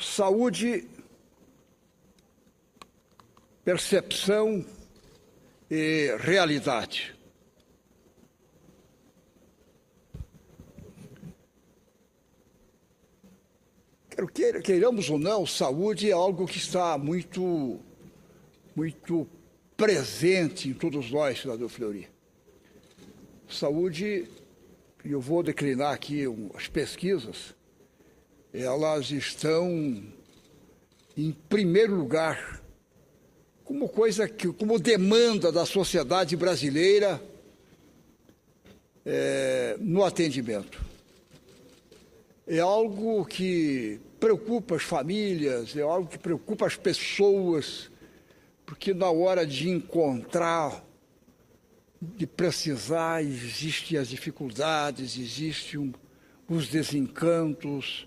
Saúde, percepção e realidade. Queiramos ou não, saúde é algo que está muito presente em todos nós, senador Fleury. Saúde, e eu vou declinar aqui as pesquisas, elas estão em primeiro lugar como demanda da sociedade brasileira no atendimento. É algo que preocupa as famílias, é algo que preocupa as pessoas, porque na hora de encontrar, de precisar, existem as dificuldades, existem os desencantos,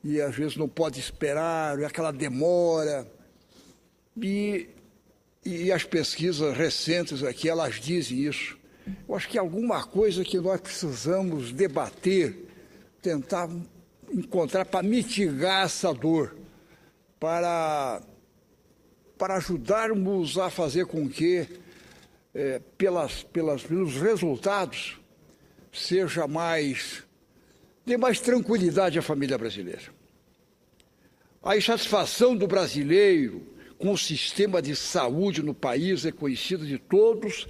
e às vezes não pode esperar, aquela demora. E as pesquisas recentes aqui, elas dizem isso. Eu acho que é alguma coisa que nós precisamos debater, tentar encontrar para mitigar essa dor, para ajudarmos a fazer com que, pelos resultados, dê mais tranquilidade à família brasileira. A insatisfação do brasileiro com o sistema de saúde no país é conhecida de todos,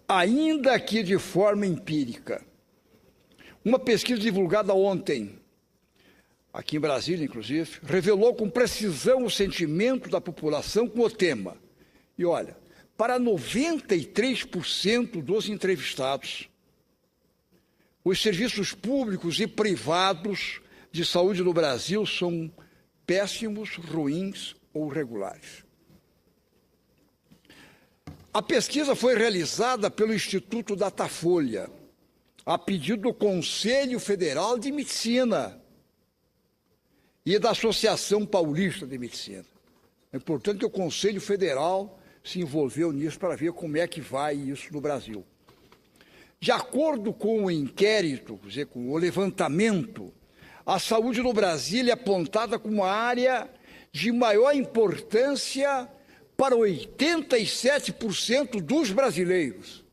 ainda que de forma empírica. Uma pesquisa divulgada ontem, aqui em Brasília, inclusive, revelou com precisão o sentimento da população com o tema. E olha, para 93% dos entrevistados, os serviços públicos e privados de saúde no Brasil são péssimos, ruins ou regulares. A pesquisa foi realizada pelo Instituto Datafolha, a pedido do Conselho Federal de Medicina e da Associação Paulista de Medicina. É importante que o Conselho Federal se envolveu nisso para ver como é que vai isso no Brasil. De acordo com o inquérito, quer dizer, com o levantamento, a saúde no Brasil é apontada como a área de maior importância para 87% dos brasileiros.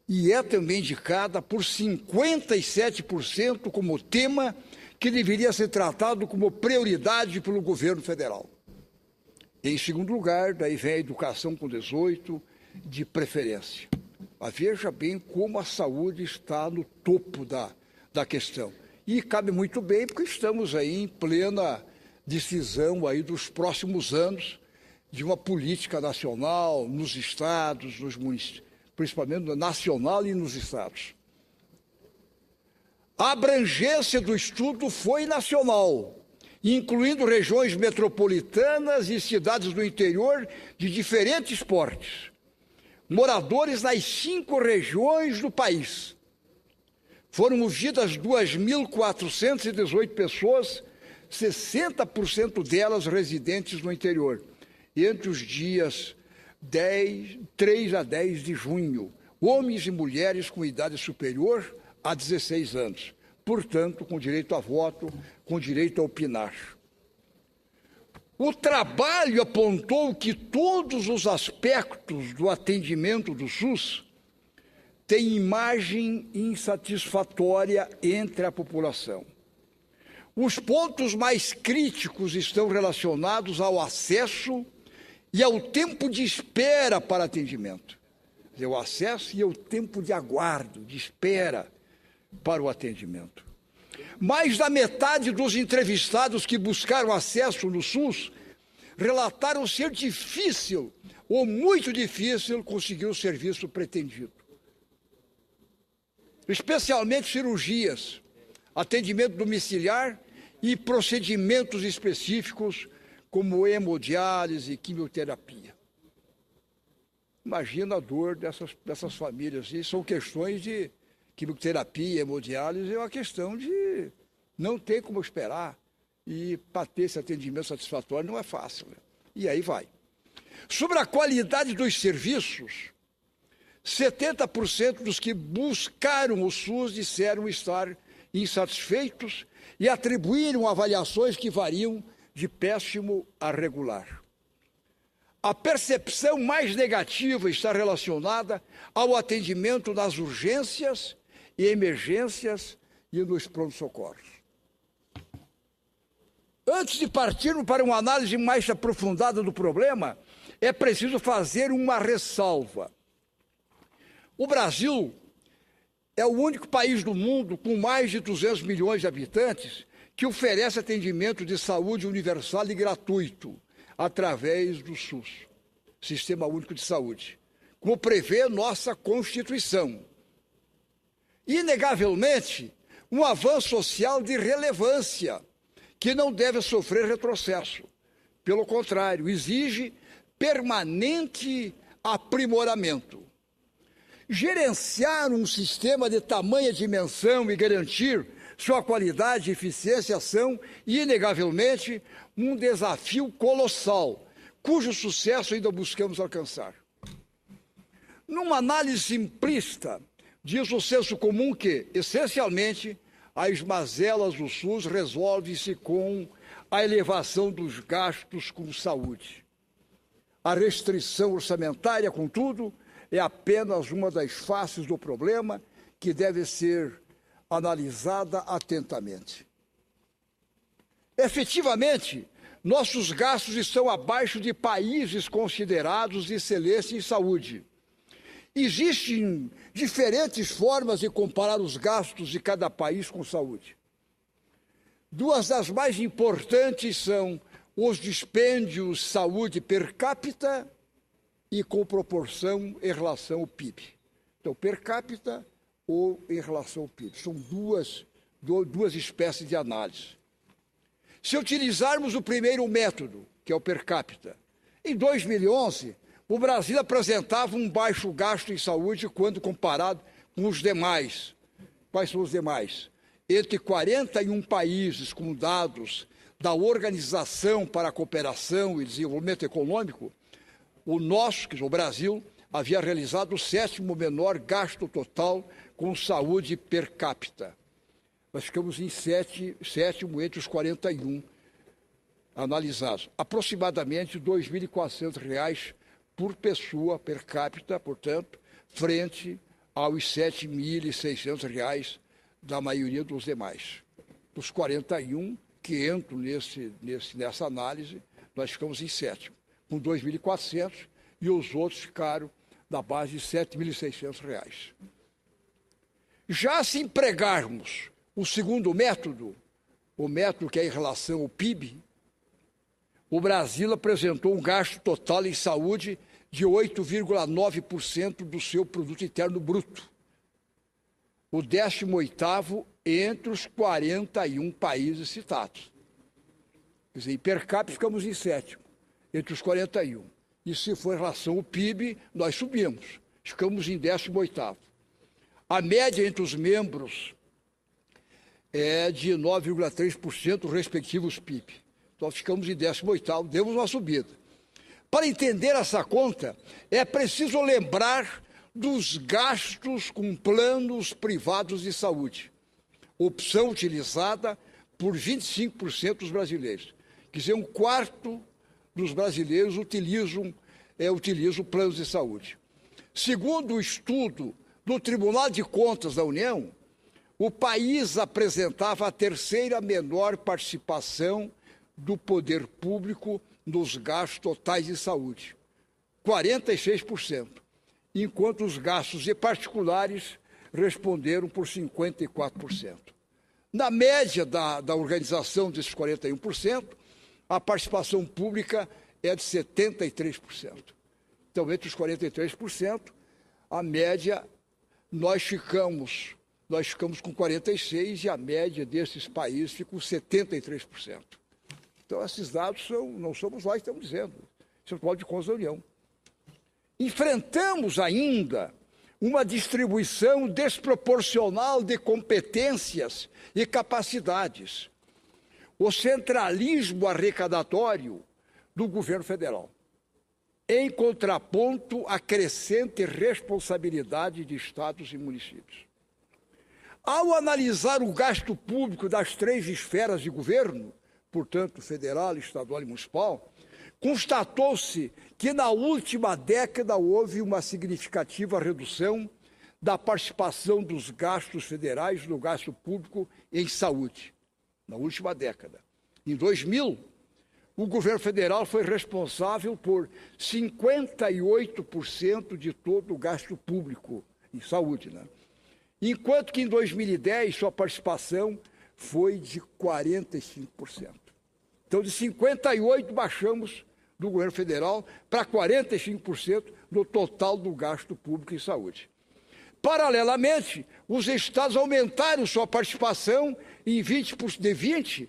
E é também indicada por 57% como tema que deveria ser tratado como prioridade pelo governo federal. Em segundo lugar, daí vem a educação com 18%, de preferência. Mas veja bem como a saúde está no topo da questão. E cabe muito bem, porque estamos aí em plena decisão aí dos próximos anos de uma política nacional nos estados, nos municípios, principalmente nacional e nos estados. A abrangência do estudo foi nacional, incluindo regiões metropolitanas e cidades do interior de diferentes portes, moradores nas 5 regiões do país. Foram ouvidas 2.418 pessoas, 60% delas residentes no interior, entre os dias 3 a 10 de junho, homens e mulheres com idade superior a 16 anos, portanto, com direito a voto, com direito a opinar. O trabalho apontou que todos os aspectos do atendimento do SUS têm imagem insatisfatória entre a população. Os pontos mais críticos estão relacionados ao acesso e ao tempo de espera para atendimento. Quer dizer, o acesso e o tempo de aguardo, de espera para o atendimento. Mais da metade dos entrevistados que buscaram acesso no SUS relataram ser difícil ou muito difícil conseguir o serviço pretendido. Especialmente cirurgias, atendimento domiciliar e procedimentos específicos como hemodiálise e quimioterapia. Imagina a dor dessas famílias. E são questões de quimioterapia, hemodiálise, é uma questão de não ter como esperar. E para ter esse atendimento satisfatório não é fácil, né? E aí vai. Sobre a qualidade dos serviços, 70% dos que buscaram o SUS disseram estar insatisfeitos e atribuíram avaliações que variam de péssimo a regular. A percepção mais negativa está relacionada ao atendimento nas urgências e emergências e nos pronto-socorros. Antes de partirmos para uma análise mais aprofundada do problema, é preciso fazer uma ressalva. O Brasil é o único país do mundo com mais de 200 milhões de habitantes que oferece atendimento de saúde universal e gratuito através do SUS, Sistema Único de Saúde, como prevê nossa Constituição. Inegavelmente, um avanço social de relevância que não deve sofrer retrocesso. Pelo contrário, exige permanente aprimoramento. Gerenciar um sistema de tamanha dimensão e garantir sua qualidade e eficiência são, inegavelmente, um desafio colossal, cujo sucesso ainda buscamos alcançar. Numa análise simplista, diz o senso comum que, essencialmente, as mazelas do SUS resolvem-se com a elevação dos gastos com saúde. A restrição orçamentária, contudo, é apenas uma das faces do problema que deve ser analisada atentamente. Efetivamente, nossos gastos estão abaixo de países considerados de excelência em saúde. Existem diferentes formas de comparar os gastos de cada país com saúde. Duas das mais importantes são os dispêndios de saúde per capita e com proporção em relação ao PIB. Então, per capita ou em relação ao PIB. São duas espécies de análise. Se utilizarmos o primeiro método, que é o per capita, em 2011, o Brasil apresentava um baixo gasto em saúde quando comparado com os demais. Quais são os demais? Entre 41 países com dados da Organização para a Cooperação e Desenvolvimento Econômico, o nosso, que é o Brasil, havia realizado o 7º menor gasto total com saúde per capita. Nós ficamos em sétimo entre os 41 analisados. Aproximadamente R$ 2.400 por pessoa per capita, portanto, frente aos R$ 7.600 da maioria dos demais. Dos 41 que entram nessa análise, nós ficamos em sétimo, com R$ 2.400, e os outros ficaram na base de R$ 7.600. Já se empregarmos o segundo método, o método que é em relação ao PIB, o Brasil apresentou um gasto total em saúde de 8,9% do seu produto interno bruto, o 18º entre os 41 países citados. Quer dizer, em per capita ficamos em sétimo, entre os 41. E se for em relação ao PIB, nós subimos, ficamos em 18º. A média entre os membros é de 9,3% dos respectivos PIB. Então, ficamos em 18º, demos uma subida. Para entender essa conta, é preciso lembrar dos gastos com planos privados de saúde, opção utilizada por 25% dos brasileiros. Quer dizer, 1/4 dos brasileiros utilizam planos de saúde. Segundo o estudo do Tribunal de Contas da União, o país apresentava a 3ª menor participação do poder público nos gastos totais de saúde, 46%, enquanto os gastos de particulares responderam por 54%. Na média da organização desses 41%, a participação pública é de 73%. Então, entre os 43%, a média, nós ficamos com 46% e a média desses países fica com 73%. Então, esses dados não somos nós que estamos dizendo, isso é o Tribunal de Contas da União. Enfrentamos ainda uma distribuição desproporcional de competências e capacidades, o centralismo arrecadatório do governo federal, em contraponto à crescente responsabilidade de estados e municípios. Ao analisar o gasto público das 3 esferas de governo, portanto, federal, estadual e municipal, constatou-se que na última década houve uma significativa redução da participação dos gastos federais no gasto público em saúde, na última década. Em 2000, o governo federal foi responsável por 58% de todo o gasto público em saúde, né? Enquanto que em 2010 sua participação foi de 45%. Então, de 58% baixamos do governo federal para 45% do total do gasto público em saúde. Paralelamente, os estados aumentaram sua participação de 20%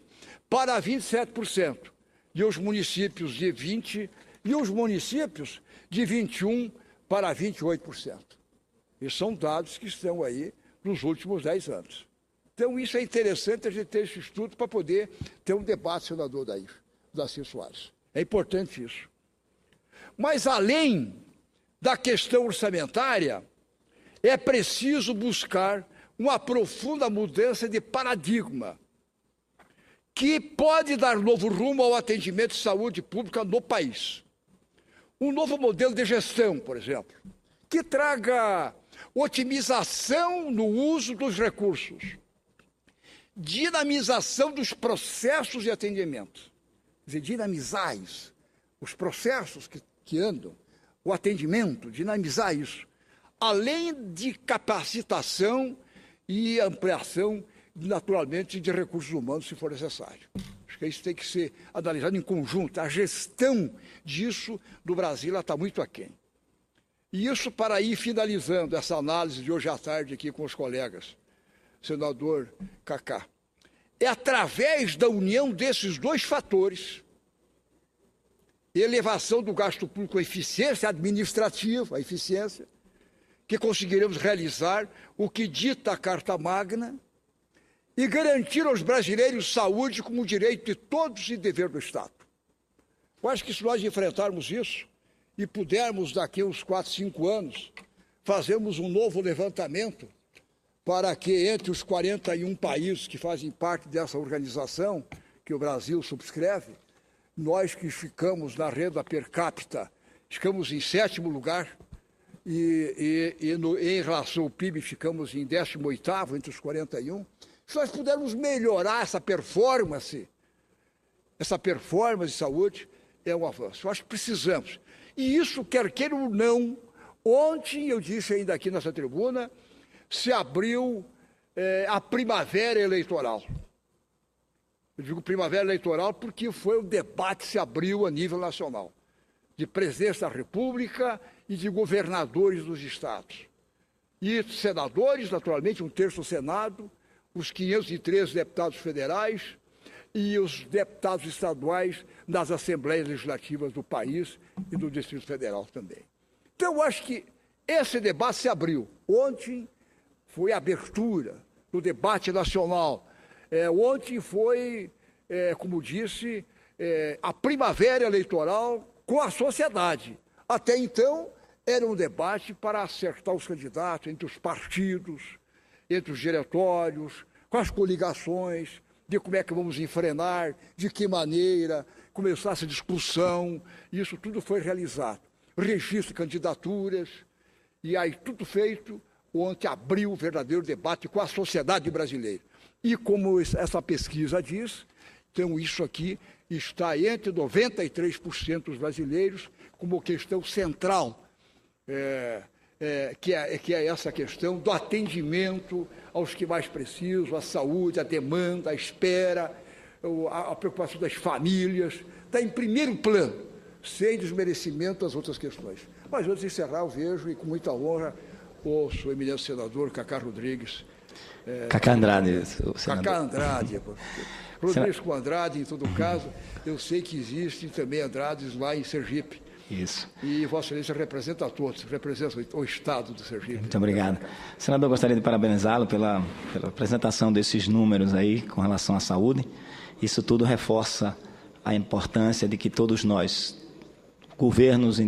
para 27%, e os municípios de 20% e os municípios de 21% para 28%. E são dados que estão aí nos últimos 10 anos. Então, isso é interessante a gente ter esse estudo para poder ter um debate, senador Darcy Soares. É importante isso. Mas, além da questão orçamentária, é preciso buscar uma profunda mudança de paradigma que pode dar novo rumo ao atendimento de saúde pública no país. Um novo modelo de gestão, por exemplo, que traga otimização no uso dos recursos, dinamização dos processos de atendimento. Quer dizer, dinamizar isso, os processos que andam, o atendimento, dinamizar isso, além de capacitação e ampliação, naturalmente, de recursos humanos, se for necessário. Acho que isso tem que ser analisado em conjunto. A gestão disso do Brasil está muito aquém. E isso para ir finalizando essa análise de hoje à tarde aqui com os colegas, senador Cacá. É através da união desses 2 fatores, elevação do gasto público, a eficiência administrativa, a eficiência, que conseguiremos realizar o que dita a Carta Magna e garantir aos brasileiros saúde como direito de todos e dever do Estado. Eu acho que se nós enfrentarmos isso e pudermos, daqui a uns 4, 5 anos, fazermos um novo levantamento para que entre os 41 países que fazem parte dessa organização, que o Brasil subscreve, nós que ficamos na renda per capita, ficamos em 7º lugar, em relação ao PIB ficamos em 18º entre os 41, se nós pudermos melhorar essa performance de saúde, é um avanço. Eu acho que precisamos. E isso, quer queira ou não, ontem, eu disse ainda aqui nessa tribuna, se abriu a primavera eleitoral. Eu digo primavera eleitoral porque foi o debate que se abriu a nível nacional, de presidência da República e de governadores dos estados. E senadores, naturalmente, 1/3 do Senado, os 513 deputados federais e os deputados estaduais das assembleias legislativas do país e do Distrito Federal também. Então, eu acho que esse debate se abriu. Ontem foi a abertura do debate nacional. Ontem foi, como disse, a primavera eleitoral com a sociedade. Até então, era um debate para acertar os candidatos entre os partidos, entre os diretórios, com as coligações, de como é que vamos enfrenar, de que maneira, começar essa discussão, isso tudo foi realizado. Registro de candidaturas, e aí tudo feito, onde abriu o verdadeiro debate com a sociedade brasileira. E como essa pesquisa diz, então isso aqui está entre 93% dos brasileiros como questão central, que é essa questão do atendimento aos que mais precisam, a saúde, a demanda, a espera, a preocupação das famílias, está em primeiro plano, sem desmerecimento das outras questões. Mas antes de encerrar, eu vejo, e com muita honra, o senhor eminente senador Cacá Rodrigues. Cacá Andrade, o senador. Cacá Andrade, Rodrigues com Andrade, em todo caso, eu sei que existem também Andrades lá em Sergipe. Isso. E Vossa Excelência representa a todos, representa o Estado do Sergipe. Muito obrigado. Senador, gostaria de parabenizá-lo pela apresentação desses números aí com relação à saúde. Isso tudo reforça a importância de que todos nós, governos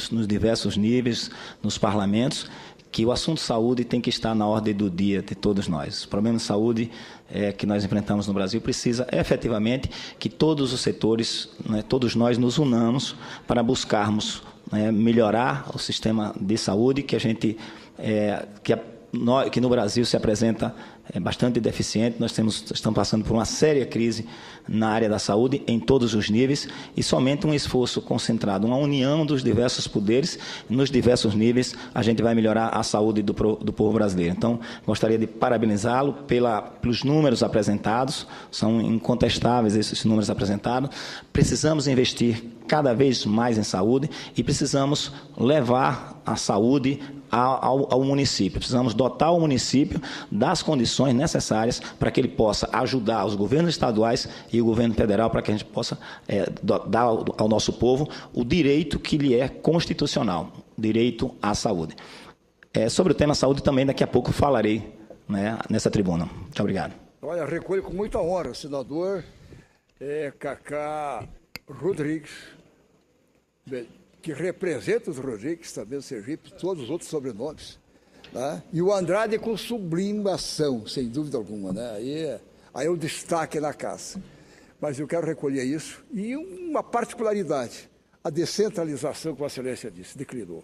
nos diversos níveis, nos parlamentos, que o assunto saúde tem que estar na ordem do dia de todos nós. Os problemas de saúde que nós enfrentamos no Brasil precisa efetivamente que todos os setores, né, todos nós nos unamos para buscarmos melhorar o sistema de saúde que a gente que no Brasil se apresenta bastante deficiente. Nós estamos passando por uma séria crise na área da saúde em todos os níveis e somente um esforço concentrado, uma união dos diversos poderes nos diversos níveis, a gente vai melhorar a saúde do povo brasileiro. Então, gostaria de parabenizá-lo pelos números apresentados, são incontestáveis esses números apresentados. Precisamos investir cada vez mais em saúde e precisamos levar a saúde ao município. Precisamos dotar o município das condições necessárias para que ele possa ajudar os governos estaduais e o governo federal para que a gente possa dar ao nosso povo o direito que lhe é constitucional, direito à saúde. Sobre o tema saúde também daqui a pouco falarei, né, nessa tribuna. Muito obrigado. Olha, recolho com muita honra o senador Cacá Rodrigues, que representa os Rodrigues, também do Sergipe, todos os outros sobrenomes, né? E o Andrade com sublimação, sem dúvida alguma, né? Aí é o destaque na casa. Mas eu quero recolher isso. E uma particularidade, a descentralização que Vossa Excelência disse, declinou.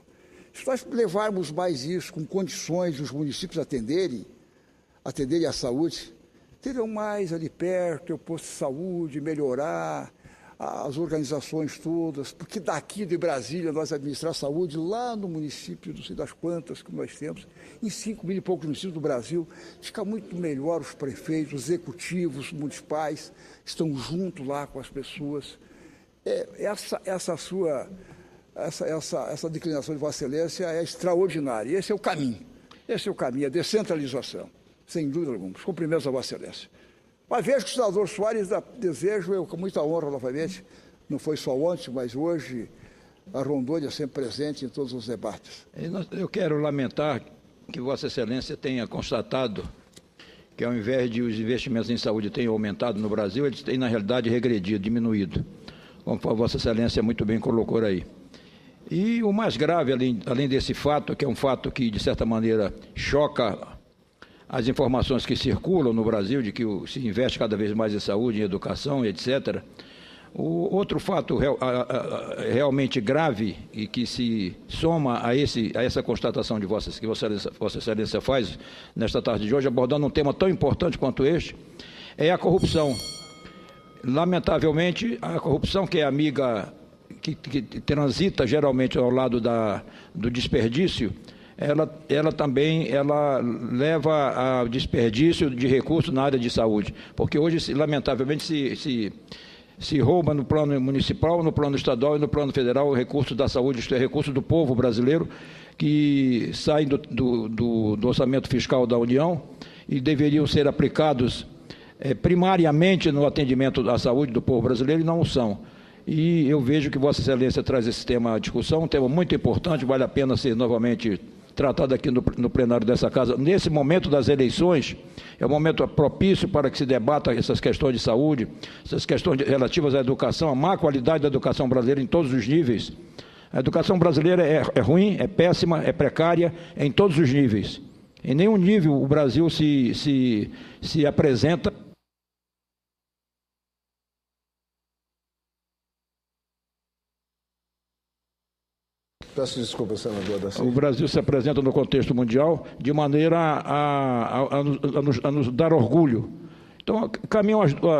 Se nós levarmos mais isso, com condições dos municípios atenderem à saúde, terão mais ali perto, o posto de saúde, melhorar, as organizações todas, porque daqui de Brasília nós administrar a saúde lá no município, não sei das quantas que nós temos, em 5.000 e poucos municípios do Brasil, fica muito melhor os prefeitos, os executivos municipais, estão junto lá com as pessoas. Essa declinação de Vossa Excelência é extraordinária, esse é o caminho, a descentralização, sem dúvida alguma. Os cumprimentos a Vossa Excelência. Mas vejo que o senador Soares desejo, eu com muita honra novamente, não foi só ontem, mas hoje, a Rondônia sempre presente em todos os debates. Eu quero lamentar que Vossa Excelência tenha constatado que, ao invés de os investimentos em saúde tenham aumentado no Brasil, eles têm, na realidade, regredido, diminuído, como Vossa Excelência muito bem colocou aí. E o mais grave, além desse fato, que é um fato que, de certa maneira, choca as informações que circulam no Brasil de que se investe cada vez mais em saúde, em educação, etc. O outro fato realmente grave e que se soma a essa constatação que Vossa Excelência faz nesta tarde de hoje, abordando um tema tão importante quanto este, é a corrupção. Lamentavelmente, a corrupção, que é amiga, que transita geralmente ao lado do desperdício, ela também leva ao desperdício de recursos na área de saúde, porque hoje, lamentavelmente, se rouba no plano municipal, no plano estadual e no plano federal o recurso da saúde, isto é, recurso do povo brasileiro, que saem do orçamento fiscal da União e deveriam ser aplicados primariamente no atendimento à saúde do povo brasileiro, e não o são. E eu vejo que Vossa Excelência traz esse tema à discussão, um tema muito importante, vale a pena ser novamente tratado aqui no plenário dessa casa. Nesse momento das eleições, é um momento propício para que se debata essas questões de saúde, essas questões relativas à educação, a má qualidade da educação brasileira em todos os níveis. A educação brasileira é ruim, é péssima, é precária em todos os níveis. Em nenhum nível o Brasil se apresenta. Peço desculpa, senador Daci. O Brasil se apresenta no contexto mundial de maneira a nos dar orgulho. Então,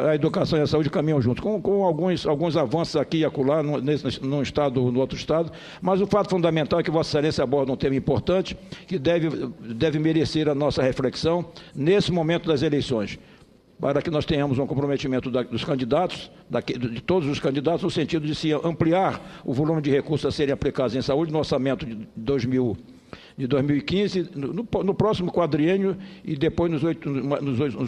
a educação e a saúde caminham juntos, com alguns avanços aqui e acolá, num estado ou no outro estado, mas o fato fundamental é que Vossa Excelência aborda um tema importante que deve merecer a nossa reflexão nesse momento das eleições, para que nós tenhamos um comprometimento dos candidatos, de todos os candidatos, no sentido de se ampliar o volume de recursos a serem aplicados em saúde no orçamento de 2015, no próximo quadriênio e depois nos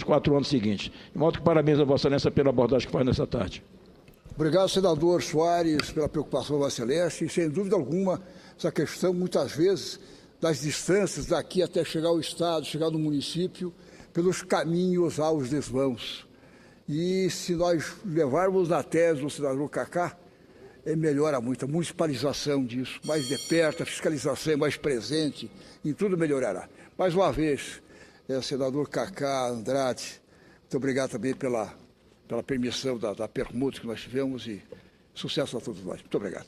4 anos seguintes. De modo que parabéns a Vossa Excelência pela abordagem que faz nessa tarde. Obrigado, senador Soares, pela preocupação da Vossa Excelência, e sem dúvida alguma, essa questão, muitas vezes, das distâncias daqui até chegar ao Estado, chegar no município, pelos caminhos aos desvãos. E se nós levarmos na tese do senador Cacá, melhora muito, a municipalização disso, mais de perto, a fiscalização é mais presente, e tudo melhorará. Mais uma vez, senador Cacá Andrade, muito obrigado também pela permissão da permuta que nós tivemos e sucesso a todos nós. Muito obrigado.